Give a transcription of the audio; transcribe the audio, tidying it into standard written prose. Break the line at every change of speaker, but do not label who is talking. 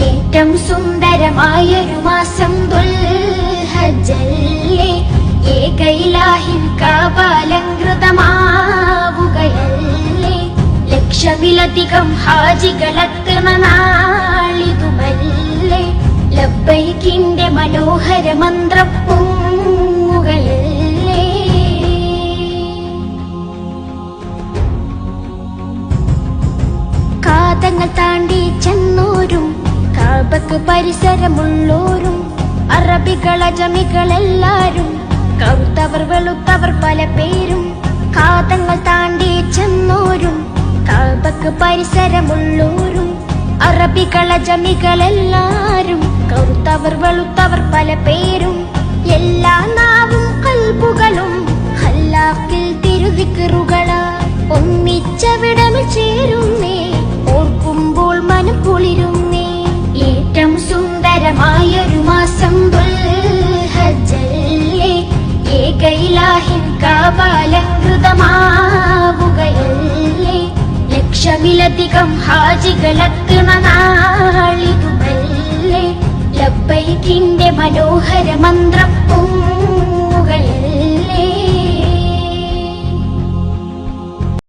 ഏറ്റവും സുന്ദരമായൊരു മാസം ദുൽഹജ്ജല്ലേ, ഏകൈലാഹിൻ കാപാലങ്കൃതമാവുകയല്ലേ, ലക്ഷമിലധികം ഹാജികളെത്തുന്ന നാളിതുമല്ലേ, ലബ്ബൈക്കിന്റെ മനോഹര മന്ത്രം പൊങ്ങുകയല്ലേ. കാതങ്ങൾ താണ്ടി ചെന്നോരും കാബക്ക് പരിസരമുള്ളോരും അറബികൾ അജമികളെല്ലാരും കറുത്തവർ വെളുത്തവർ പല പേരും. കാതങ്ങൾ താണ്ടി ചെന്നോരും കാബക്ക് പരിസരമുള്ളോരും അറബികൾ അജമികളെല്ലാരും കറുത്തവർ വെളുത്തവർ പല പേരും. എല്ലാ നാവും കൽബുകളും ഹല്ലാക്കിൽ തിരുദിക്റുകളാ ഒന്നിച്ചവിടമിൽ ചേരുന്നേ, ഓർക്കുമ്പോൾ മനം കുളിരുന്നേ. ഏറ്റവും സുന്ദരമായൊരു മാസം ദുൽഹജ്ജല്ലേ, ഏകൈലാഹിൻ കാപാലങ്കൃതമാവുകയല്ലേ, ലക്ഷമിലധികം ഹാജികളെത്തുന്ന നാളിതുമല്ലേ, ലബ്ബൈക്കിന്റെ മനോഹര മന്ത്രം